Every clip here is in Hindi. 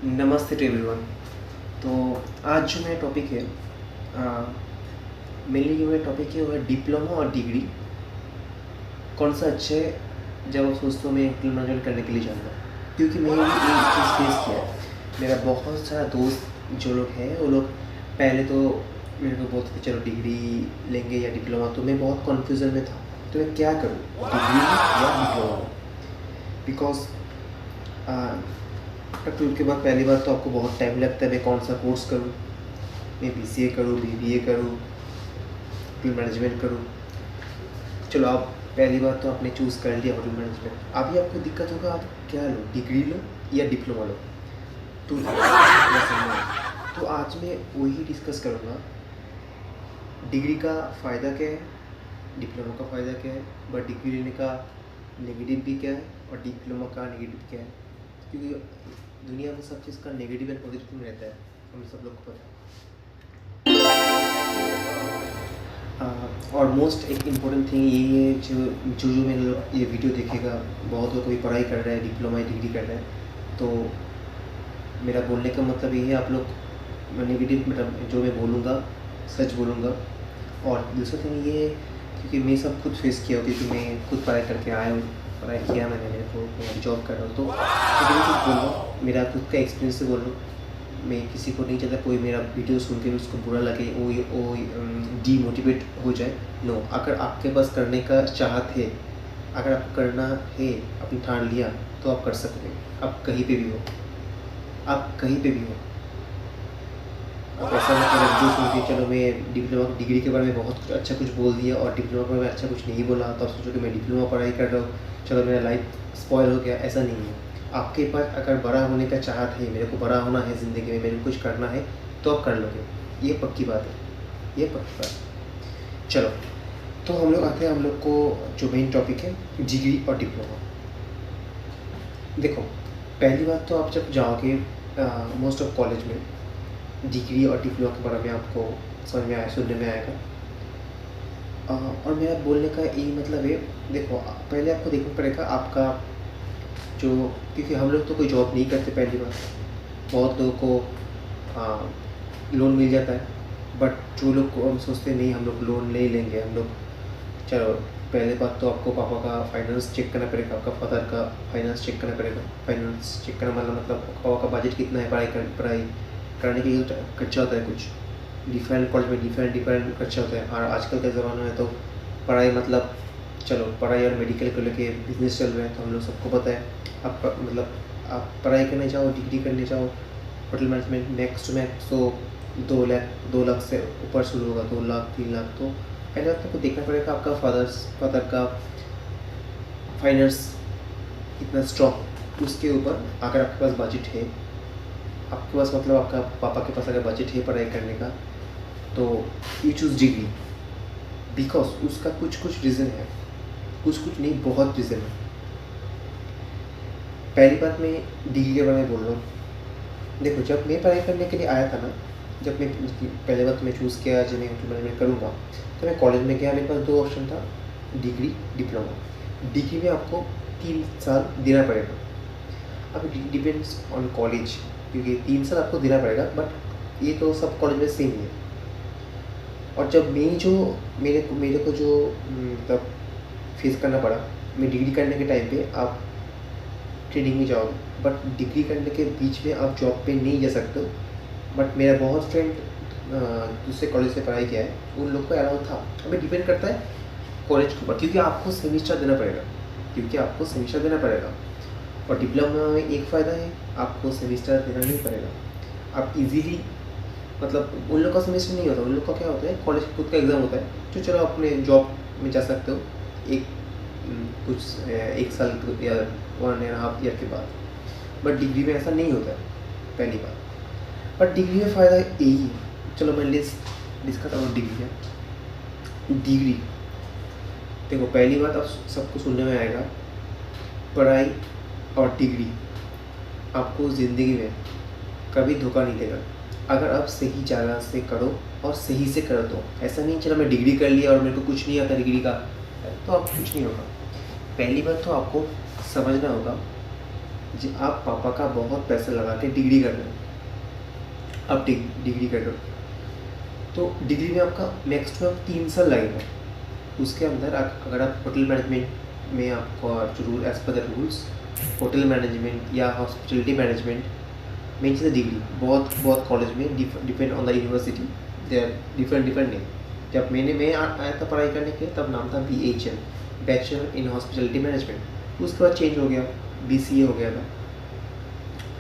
नमस्ते टू एवरीवन। तो आज जो मेरा टॉपिक है मेरे लिए मेरा टॉपिक है वो है डिप्लोमा और डिग्री कौन सा अच्छा है जब आप सोचते हो मैं डिप्लोमा ज्वाइन करने के लिए जाऊँगा, क्योंकि मैंने भी एक चीज़ फेस किया है। मेरा बहुत सारा दोस्त जो लोग हैं वो लोग पहले तो मेरे को बोलते थे चलो डिग्री लेंगे या डिप्लोमा, तो मैं बहुत कन्फ्यूज़न में था तो मैं क्या करूँ, डिग्री या डिप्लोमा। बिकॉज ट्वेल्थ के बाद पहली बार तो आपको बहुत टाइम लगता है मैं कौन सा कोर्स करूँ, मैं BCA करूँ, BBA करूँ, होटल मैनेजमेंट करूँ। चलो आप पहली बार तो आपने चूज़ कर लिया होटल मैनेजमेंट, अभी आपको दिक्कत होगा आप क्या लो, डिग्री लो या डिप्लोमा लो। तो तो आज मैं वही डिस्कस करूँगा, डिग्री का फ़ायदा क्या है, डिप्लोमा का फ़ायदा क्या है, बट डिग्री लेने का नेगेटिव भी क्या है और डिप्लोमा का नेगेटिव क्या है, क्योंकि दुनिया में सब चीज़ का नेगेटिव एंड पॉजिटिव रहता है, हम सब लोग को पता है। और मोस्ट एक इम्पोर्टेंट थिंग यही है जो जो जो मेरे लोग ये वीडियो देखेगा, बहुत लोग कोई पढ़ाई कर रहा है, डिप्लोमा या डिग्री कर रहा है, तो मेरा बोलने का मतलब ये है आप लोग नेगेटिव मतलब जो मैं बोलूँगा सच बोलूँगा। और दूसरा थिंग ये है क्योंकि मैं सब खुद फेस किया, क्योंकि मैं खुद पढ़ाई करके आया हूँ, पढ़ाई किया मैंने, मेरे को मैं जॉब कर रहा हूँ, तो मैं कुछ बोल रहा हूँ, मेरा खुद का एक्सपीरियंस से बोल रहा हूँ। मैं किसी को नहीं चाहता कोई मेरा वीडियो सुन के उसको बुरा लगे, वो डीमोटिवेट हो जाए। नो, अगर आपके पास करने का चाहत है, अगर आप करना है, आपने ठान लिया तो आप कर सकते हैं। आप कहीं पे भी हो, आप कहीं पे भी हो। आप ऐसा मत करो वीडियो सुन के चलो मैं डिप्लोमा डिग्री के बारे में बहुत कुछ अच्छा कुछ बोल दिया और डिप्लोमा के बारे में अच्छा कुछ नहीं बोला, तो आप सोचो कि मैं डिप्लोमा पढ़ाई कर रहा हूँ, चलो मेरा लाइफ स्पॉयल हो गया। ऐसा नहीं है। आपके पास अगर बड़ा होने का चाहत है, मेरे को बड़ा होना है ज़िंदगी में, मेरे को कुछ करना है, तो आप कर लोगे। ये पक्की बात है, ये पक्की बात। चलो, तो हम लोग आते हैं हम लोग को जो मेन टॉपिक है, डिग्री और डिप्लोमा। देखो, पहली बात तो आप जब जाओगे मोस्ट ऑफ कॉलेज में, डिग्री और डिप्लोमा के बारे में आपको समझ में आया, सुनने में आएगा। और मेरा बोलने का यही मतलब है, देखो पहले आपको देखना पड़ेगा आपका जो, क्योंकि हम लोग तो कोई जॉब नहीं करते पहली बार, बहुत लोगों को लोन मिल जाता है, बट जो लोग को हम सोचते नहीं हम लोग लोन नहीं लेंगे, हम लोग चलो पहले बात तो आपको पापा का फाइनेंस चेक करना पड़ेगा, आपका फादर का फाइनेंस चेक करना पड़ेगा। फाइनेंस चेक करना मतलब पापा का बजट कितना है, पढ़ाई कराने के लिए खर्चा होता है, कुछ डिफरेंट कॉलेज में डिफरेंट खर्चा होता है। और आजकल के ज़माने में तो पढ़ाई मतलब चलो पढ़ाई और मेडिकल को लेके बिजनेस चल रहा है, तो हम लोग सबको पता है। आप मतलब आप पढ़ाई करने जाओ, डिग्री करने जाओ, hotel management max to max तो 2 लाख से ऊपर शुरू होगा, 2 लाख 3 लाख। तो पहले बात आपको देखना पड़ेगा आपका फादर का फाइनेंस कितना स्ट्रॉन्ग, उसके ऊपर अगर आपके पास बजट है, आपके पास मतलब आपका पापा के पास अगर बजट है पढ़ाई करने का, तो यू चूज़ डिग्री। बिकॉज उसका कुछ रीज़न है, कुछ नहीं, बहुत रीज़न है। पहली बात मैं डिग्री के बारे में बोल रहा हूँ। देखो, जब मैं पढ़ाई करने के लिए आया था ना, जब मैं पहले बात मैं चूज़ किया जब मैं होटल मैनेजमेंट करूँगा, तो मैं कॉलेज में गया, मेरे पास 2 ऑप्शन था, डिग्री डिप्लोमा। डिग्री में आपको 3 साल देना पड़ेगा। अब डिपेंड्स ऑन कॉलेज, क्योंकि 3 साल आपको देना पड़ेगा, बट ये तो सब कॉलेज में सेम ही है। और जब मेरे को जो मतलब फेस करना पड़ा, मैं डिग्री करने के टाइम पे आप ट्रेनिंग में जाओगे, बट डिग्री करने के बीच में आप जॉब पे नहीं जा सकते हो। बट मेरा बहुत फ्रेंड दूसरे कॉलेज से पढ़ाई किया है, उन लोग को अलाउ था। हमें डिपेंड करता है कॉलेज के ऊपर, क्योंकि आपको सेमिस्टर देना पड़ेगा। और डिप्लोमा में एक फ़ायदा है, आपको सेमिस्टर देना नहीं पड़ेगा। आप इजीली मतलब उन लोग का सेमेस्टर नहीं होता, उन लोग का क्या होता है, कॉलेज खुद का एग्ज़ाम होता है, तो चलो अपने जॉब में जा सकते हो एक साल या 1.5 ईयर के बाद। बट डिग्री में ऐसा नहीं होता है, पहली बात। बट डिग्री में फ़ायदा यही है। चलो मैं डिस्कस अबाउट डिग्री है। डिग्री देखो, पहली बात आप सबको सुनने में आएगा, पढ़ाई और डिग्री आपको ज़िंदगी में कभी धोखा नहीं देगा, अगर आप सही जगह से करो और सही से करो। तो ऐसा नहीं चलो मैं डिग्री कर लिया और मेरे को कुछ नहीं आता डिग्री का, तो आप कुछ नहीं होगा। पहली बात तो आपको समझना होगा जी आप पापा का बहुत पैसा लगा के डिग्री कर रहे हो, आप डिग्री कर रहे हो, तो डिग्री में आपका मैक्सिमम 3 साल लगेगा। उसके अंदर अगर आप होटल मैनेजमेंट में आपका जो rule as per the rules, hotel management या हॉस्पिटलिटी मैनेजमेंट मेन चीज़ है डिग्री। बहुत बहुत कॉलेज में depend on the university they are different name. जब मैं आया था पढ़ाई करने के, तब नाम था BHM, bachelor in hospitality management. उसके बाद चेंज हो गया, BCA हो गया था।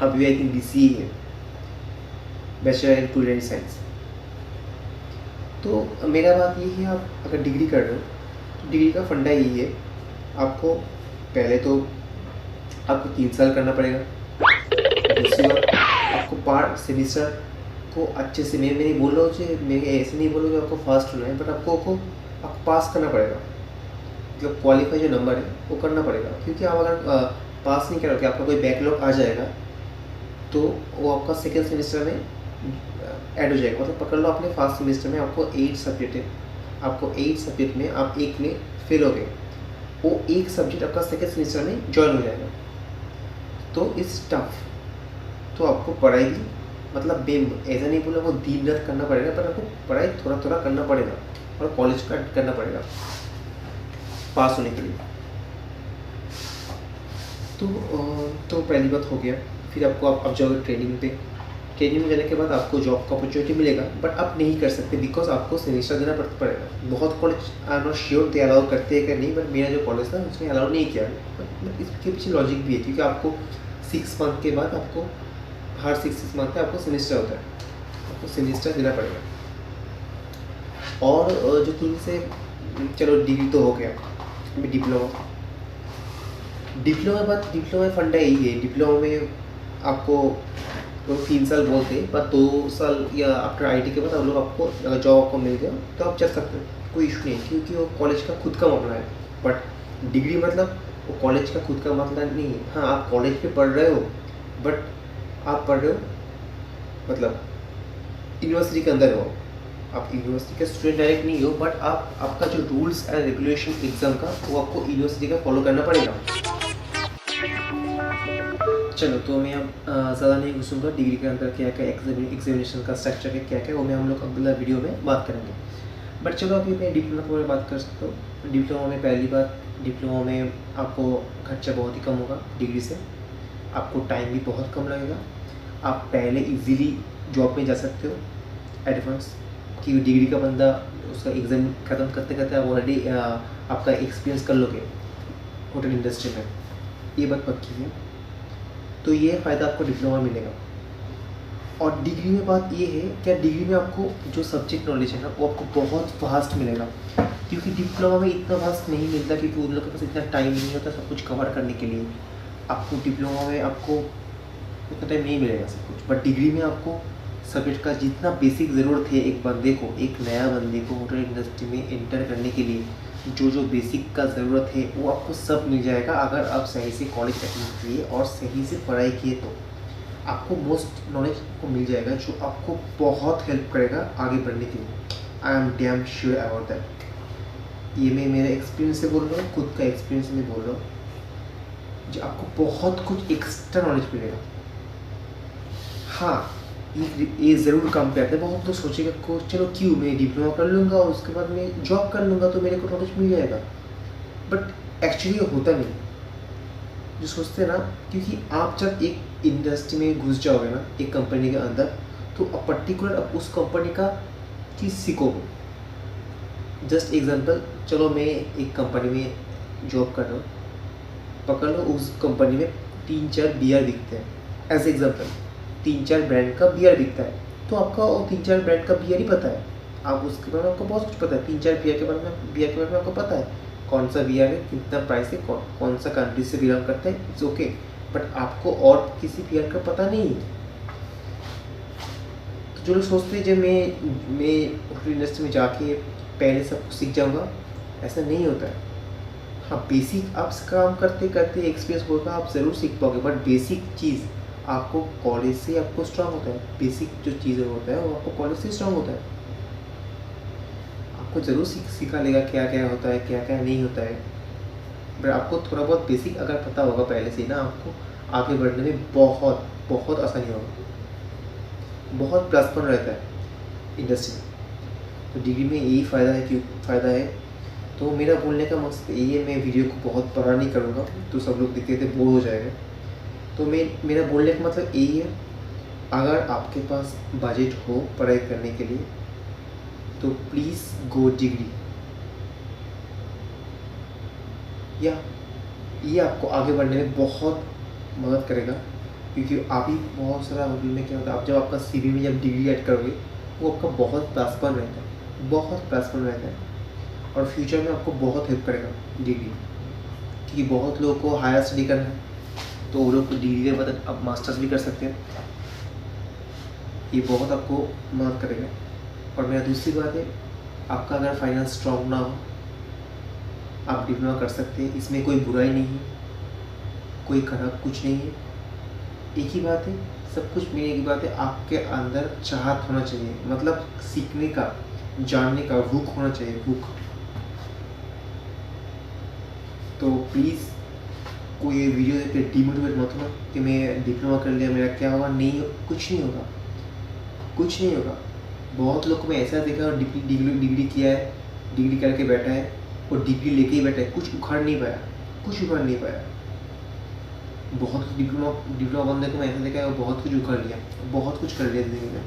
अब भी आई थिंक BCA है, बैचलर इन कुलिनरी साइंस। तो मेरा बात ये है, आप अगर डिग्री कर रहे हो तो डिग्री का फंडा यही है, आपको पहले तो आपको 3 साल करना पड़ेगा। दूसरी बात, आपको पार सेमिस्टर को अच्छे से, मैं नहीं बोल रहा हूँ, मैं ऐसे नहीं बोल रहा हूँ कि आपको फास्ट होना है, बट आपको पास करना पड़ेगा। जो क्वालिफाई जो नंबर है वो करना पड़ेगा, क्योंकि आप अगर पास नहीं करोगे, आपका कोई बैकलॉग आ जाएगा तो वो आपका सेकेंड सेमेस्टर में ऐड हो जाएगा। मतलब पकड़ लो, अपने फर्स्ट सेमेस्टर में आपको 8 सब्जेक्ट है, आपको 8 सब्जेक्ट में आप एक में फेल हो गए, वो एक सब्जेक्ट आपका सेकेंड सेमेस्टर में ज्वाइन हो जाएगा। तो इस टफ, तो आपको पढ़ाई भी मतलब ऐसा नहीं बोला वो दिन रात करना पड़ेगा, पर आपको पढ़ाई थोड़ा थोड़ा करना पड़ेगा और कॉलेज का करना पड़ेगा पास होने के लिए। तो पहली बात हो गया। फिर आपको आप जाओगे ट्रेनिंग पे। ट्रेनिंग में जाने के बाद आपको जॉब का अपॉर्चुनिटी मिलेगा, बट आप नहीं कर सकते बिकॉज आपको सेमेस्टर देना पड़ेगा। बहुत college I am not sure they allow करते हैं कि नहीं, बट मेरा जो कॉलेज था उसने अलाउ नहीं किया। बट इसके पीछे लॉजिक भी है, क्योंकि आपको 6 मंथ के बाद आपको हर 6 मंथ में आपको सेमेस्टर होता है, आपको सेमेस्टर देना पड़ेगा। और जो थिंग्स है, चलो डिग्री तो हो गया, डिप्लोमा फंडा यही है। डिप्लोमा में आपको तो 3 साल बोलते हैं, पर 2 साल या आफ्टर IT के बाद आप लोग, आपको अगर जॉब आपको मिल गया तो आप चल सकते हो, कोई इशू नहीं, क्योंकि वो कॉलेज का खुद का मामला है। बट डिग्री मतलब वो कॉलेज का खुद का मतलब नहीं है। हाँ, आप कॉलेज पे पढ़ रहे हो, बट आप पढ़ रहे हो मतलब यूनिवर्सिटी के अंदर हो, आप यूनिवर्सिटी के स्टूडेंट डायरेक्ट नहीं हो, बट आपका जो रूल्स एंड रेगुलेशन एग्जाम का वो आपको यूनिवर्सिटी का फॉलो करना पड़ेगा। चलो, तो मैं अब ज़्यादा नहीं घुसूँगा डिग्री के अंदर क्या क्या एग्जामिनेशन का स्ट्रक्चर है, क्या क्या, वो मैं हम लोग अगला वीडियो में बात करेंगे। बट चलो, अभी मैं डिप्लोमा के बारे में बात कर सकता हूँ। डिप्लोमा में पहली बात, डिप्लोमा में आपको खर्चा बहुत ही कम होगा डिग्री से, आपको टाइम भी बहुत कम लगेगा, आप पहले इजीली जॉब में जा सकते हो एडवांस, कि डिग्री का बंदा उसका एग्ज़ाम ख़त्म करते करते आप ऑलरेडी आपका एक्सपीरियंस कर लोगे होटल इंडस्ट्री में, ये बात पक्की है। तो ये फ़ायदा आपको डिप्लोमा मिलेगा। और डिग्री में बात ये है, क्या डिग्री में आपको जो सब्जेक्ट नॉलेज है ना, वो आपको बहुत फास्ट मिलेगा, क्योंकि डिप्लोमा में इतना फास्ट नहीं मिलता, क्योंकि उन लोग के पास इतना टाइम नहीं होता सब कुछ कवर करने के लिए। आपको डिप्लोमा में आपको उतना टाइम नहीं मिलेगा सब कुछ, बट डिग्री में आपको सब्जेक्ट का जितना बेसिक ज़रूरत है एक बंदे को, एक नया बंदे को होटल इंडस्ट्री में एंटर करने के लिए, जो बेसिक का ज़रूरत है वो आपको सब मिल जाएगा, अगर आप सही से कॉलेज अटेंड किए और सही से पढ़ाई किए तो आपको मोस्ट नॉलेज को मिल जाएगा, जो आपको बहुत हेल्प करेगा आगे बढ़ने के लिए। I am damn sure about that. ये मैं मेरे एक्सपीरियंस से बोल रहा हूँ, खुद का एक्सपीरियंस में बोल रहा हूँ, जो आपको बहुत कुछ एक्स्ट्रा नॉलेज मिलेगा। हाँ, ये ज़रूर काम पे आता है। बहुत लोग सोचेगा को चलो क्यों, मैं डिप्लोमा कर लूँगा और उसके बाद मैं जॉब कर लूँगा तो मेरे को नॉलेज मिल जाएगा, बट एक्चुअली होता नहीं जो सोचते हैं ना। क्योंकि आप जब एक इंडस्ट्री में घुस जाओगे ना, एक कंपनी के अंदर, तो पर्टिकुलर आप उस कंपनी का चीज़ सीखोगे। जस्ट एग्जांपल, चलो मैं एक कंपनी में जॉब कर रहा हूँ, पकड़ लो उस कंपनी में 3-4 बियर बिकते हैं, एज एग्जांपल 3-4 ब्रांड का बियर बिकता है, तो आपका वो 3-4 ब्रांड का बियर ही पता है, आप उसके बारे में आपको बहुत कुछ पता है। 3-4 बियर के बारे में आपको पता है, कौन सा बियर है, कितना प्राइस है, कौन सा कंट्री से बिलोंग करता है, इट्स ओके। बट आपको और किसी बियर का पता नहीं है। तो जो लोग सोचते हैं जब मैं होटल इंडस्ट्री में जाके पहले सब कुछ सीख जाऊँगा, ऐसा नहीं होता है। हाँ, बेसिक आप काम करते करते एक्सपीरियंस होगा, आप ज़रूर सीख पाओगे, बट बेसिक चीज़ आपको कॉलेज से आपको स्ट्रांग होता है। बेसिक जो चीज़ें होता है वो आपको कॉलेज से स्ट्रांग होता है। आपको ज़रूर सिखा लेगा क्या क्या होता है, क्या क्या नहीं होता है, बट आपको थोड़ा बहुत बेसिक अगर पता होगा पहले से ना, आपको आगे बढ़ने में बहुत बहुत आसानी होगा, बहुत प्लस पॉइंट रहता है इंडस्ट्री में। तो डिग्री में यही फ़ायदा है, क्यों फ़ायदा है। तो मेरा बोलने का मकसद यही है, मैं वीडियो को बहुत बड़ा नहीं करूँगा तो सब लोग देखते देखते बोर हो जाएगा। तो मेरा बोलने का मतलब यही है, अगर आपके पास बजट हो पढ़ाई करने के लिए तो प्लीज़ गो डिग्री, या ये आपको आगे बढ़ने में बहुत मदद करेगा। क्योंकि अभी बहुत सारा होटल में क्या होता है, आप जब आपका सीवी में जब डिग्री ऐड करोगे वो आपका बहुत प्लस पॉइंट रहता है, बहुत प्लस पॉइंट रहता है, और फ्यूचर में आपको बहुत हेल्प करेगा डिग्री। क्योंकि बहुत लोगों को हायर स्टडी करना है तो वो लोग डिग्री के बाद अब मास्टर्स भी कर सकते हैं, ये बहुत आपको मदद करेगा। और मेरा दूसरी बात है, आपका अगर फाइनेंस स्ट्रॉन्ग ना हो आप डिप्लोमा कर सकते हैं, इसमें कोई बुराई नहीं है, कोई खराब कुछ नहीं है। एक ही बात है, सब कुछ मेरी एक ही बात है, आपके अंदर चाहत होना चाहिए, मतलब सीखने का, जानने का भूख होना चाहिए, भूख। तो प्लीज़ कोई ये वीडियो देख के डिमोटिवेट मत होना कि मैं डिप्लोमा कर लिया मेरा क्या होगा, नहीं, कुछ नहीं होगा, कुछ नहीं होगा। बहुत लोग को मैं ऐसा देखा, डिग्री किया है, डिग्री करके बैठा है और डिग्री लेके ही बैठा है, कुछ उखाड़ नहीं पाया, कुछ उखाड़ नहीं पाया। बहुत डिप्लोमा बंदे को मैं ऐसा देखा है, वो बहुत कुछ उखाड़ लिया, बहुत कुछ कर लिया ज़िंदगी में।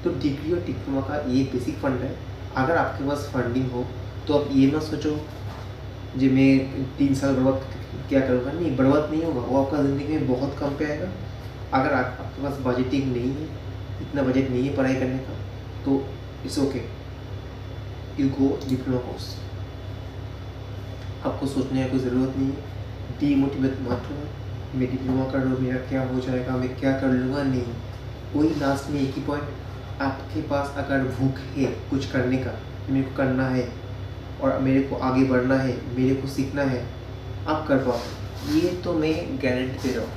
तो डिग्री और डिप्लोमा का ये बेसिक फंड है। अगर आपके पास फंडिंग हो तो आप ये मत सोचो जी मैं 3 साल बर्बाद क्या करूँगा, नहीं, बर्बाद नहीं होगा, वो आपका ज़िंदगी में बहुत कम पे आएगा। अगर आपके पास बजटिंग नहीं है, इतना बजट नहीं है पढ़ाई करने का, तो it's okay, you go diploma course. आपको सोचने की कोई ज़रूरत नहीं है, डीमोटिवेट मत होना, मैं डिप्लोमा कर लूँ मेरा क्या हो जाएगा, मैं क्या कर लूँगा, नहीं। वही लास्ट में एक ही पॉइंट, आपके पास अगर भूख है कुछ करने का, मेरे को करना है और मेरे को आगे बढ़ना है, मेरे को सीखना है, आप कर पाओ। ये तो मैं गारंटी दे रहा हूँ,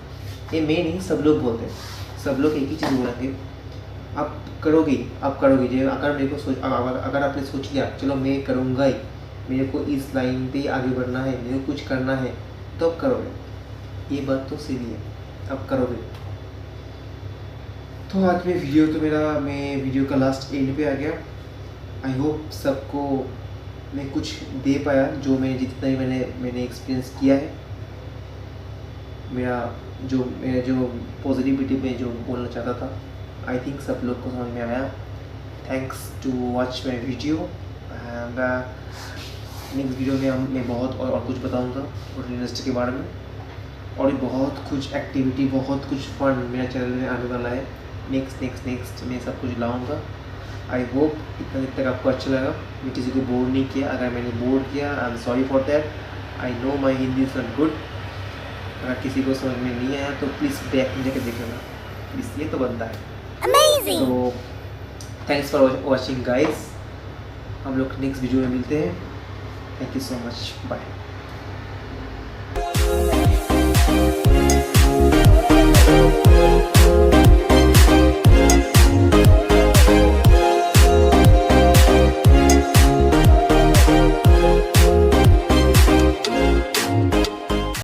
ये मैं नहीं, सब लोग बोलते हैं, सब लोग एक ही चीज़ बोलेंगे, आप करोगे, आप करोगे। जो अगर मेरे को अगर आपने सोच लिया चलो मैं करूँगा ही, मेरे को इस लाइन पे आगे बढ़ना है, मेरे को कुछ करना है, तो आप करोगे। ये बात तो सीधी है, आप करोगे। तो आज मैं वीडियो का लास्ट एंड पे आ गया। आई होप सबको मैं कुछ दे पाया, जो मैं जितना ही मैंने एक्सपीरियंस किया है, मेरा जो पॉजिटिविटी में जो बोलना चाहता था, आई थिंक सब लोग को समझ में आया। Thanks to watch my video, and next video में मैं बहुत और कुछ बताऊंगा होटल इंडस्ट्री के बारे में, और बहुत कुछ एक्टिविटी, बहुत कुछ फन मेरा चैनल में आने वाला है। नेक्स्ट मैं सब कुछ लाऊंगा। आई होप इतना देर तक आपको अच्छा लगा, मैं किसी को बोर नहीं किया। अगर मैंने बोर किया, I am sorry for that. I know my Hindi is not good. अगर किसी को समझ में नहीं आया तो प्लीज़ बैक में जाकर देख लेना, प्लीज़, ये तो बनता है। Amazing! तो थैंक्स फॉर वॉचिंग गाइस, हम लोग नेक्स्ट वीडियो में मिलते हैं। Thank you so much, bye.